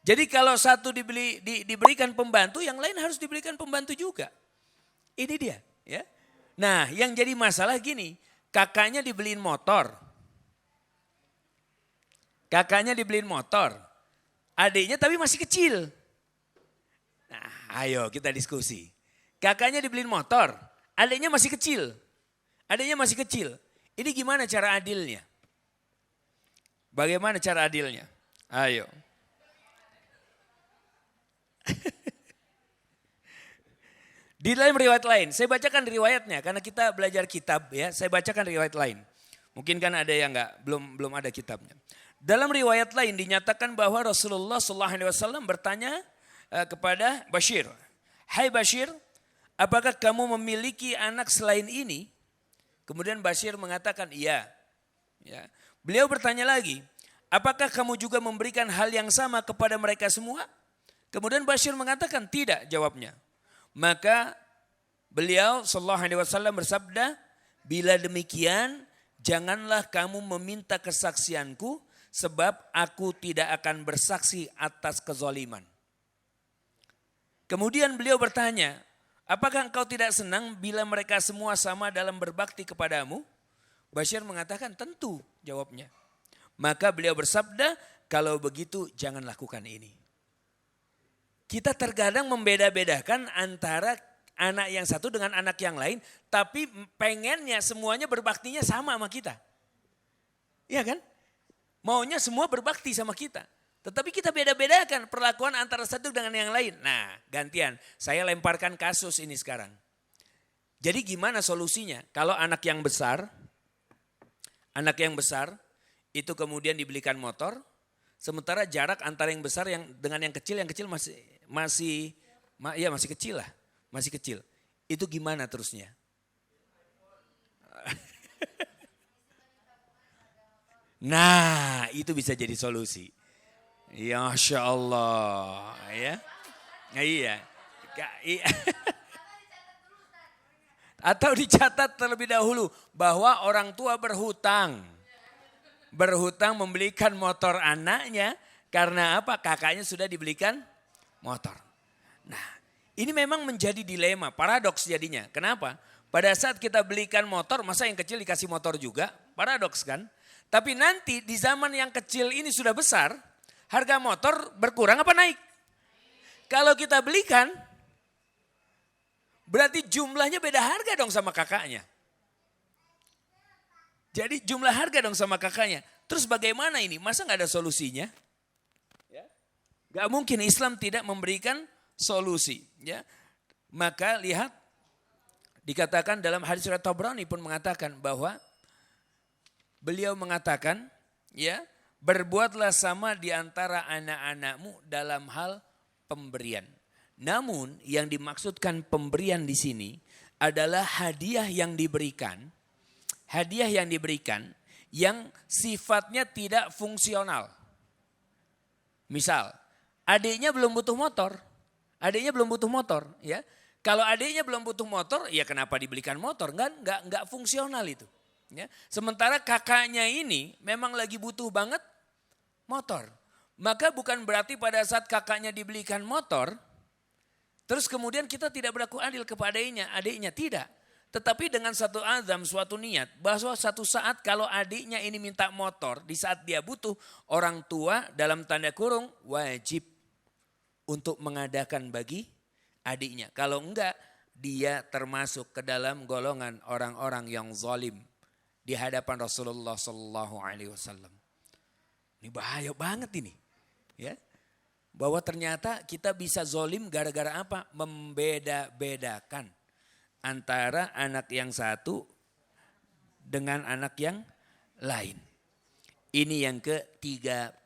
Jadi kalau satu diberikan pembantu, yang lain harus diberikan pembantu juga. Ini dia. Ya. Nah yang jadi masalah gini, kakaknya dibeliin motor. Kakaknya dibeliin motor, adiknya tapi masih kecil. Nah ayo kita diskusi. Kakaknya dibeliin motor, adiknya masih kecil. Adiknya masih kecil. Ini gimana cara adilnya? Bagaimana cara adilnya? Ayo. Di dalam riwayat lain, saya bacakan riwayatnya karena kita belajar kitab ya. Saya bacakan riwayat lain. Mungkin kan ada yang belum ada kitabnya. Dalam riwayat lain dinyatakan bahwa Rasulullah SAW bertanya kepada Bashir, "Hai Bashir, apakah kamu memiliki anak selain ini?" Kemudian Bashir mengatakan, "Iya." Ya. Beliau bertanya lagi, "Apakah kamu juga memberikan hal yang sama kepada mereka semua?" Kemudian Bashir mengatakan, "Tidak," jawabnya. Maka beliau SAW bersabda, "Bila demikian, janganlah kamu meminta kesaksianku, sebab aku tidak akan bersaksi atas kezaliman." Kemudian beliau bertanya, "Apakah engkau tidak senang bila mereka semua sama dalam berbakti kepadamu?" Bashir mengatakan, "Tentu," jawabnya. Maka beliau bersabda, "Kalau begitu jangan lakukan ini." Kita terkadang membeda-bedakan antara anak yang satu dengan anak yang lain, tapi pengennya semuanya berbaktinya sama kita. Iya kan? Maunya semua berbakti sama kita. Tetapi kita beda-bedakan perlakuan antara satu dengan yang lain. Nah gantian, saya lemparkan kasus ini sekarang. Jadi gimana solusinya? Kalau anak yang besar itu kemudian dibelikan motor, sementara jarak antara yang besar dengan yang kecil masih kecil lah, masih kecil. Itu gimana terusnya? Nah itu bisa jadi solusi. Ya Masya Allah. Ya. Iya. Atau dicatat terlebih dahulu bahwa orang tua berhutang membelikan motor anaknya karena apa? Kakaknya sudah dibelikan motor. Nah ini memang menjadi dilema, paradoks jadinya. Kenapa? Pada saat kita belikan motor, masa yang kecil dikasih motor juga? Paradoks kan? Tapi nanti di zaman yang kecil ini sudah besar, harga motor berkurang apa naik? Kalau kita belikan, berarti jumlahnya beda harga dong sama kakaknya. Jadi jumlah harga dong sama kakaknya. Terus bagaimana ini? Masa gak ada solusinya? Ya. Gak mungkin Islam tidak memberikan solusi. Ya. Maka lihat, dikatakan dalam hadis riwayat Tabrani pun mengatakan bahwa beliau mengatakan, ya, berbuatlah sama di antara anak-anakmu dalam hal pemberian. Namun yang dimaksudkan pemberian di sini adalah hadiah yang diberikan yang sifatnya tidak fungsional. Misal, adiknya belum butuh motor, ya. Kalau adiknya belum butuh motor, ya kenapa dibelikan motor? Enggak fungsional itu. Ya. Sementara kakaknya ini memang lagi butuh banget motor. Maka bukan berarti pada saat kakaknya dibelikan motor, terus kemudian kita tidak berlaku adil kepada adiknya. Tidak. Tetapi dengan satu azam, suatu niat, bahwa satu saat kalau adiknya ini minta motor, di saat dia butuh, orang tua dalam tanda kurung wajib untuk mengadakan bagi adiknya. Kalau enggak, dia termasuk ke dalam golongan orang-orang yang zalim di hadapan Rasulullah SAW. Ini bahaya banget ini. Ya. Bahwa ternyata kita bisa zalim gara-gara apa? Membeda-bedakan antara anak yang satu dengan anak yang lain. Ini yang ke-35.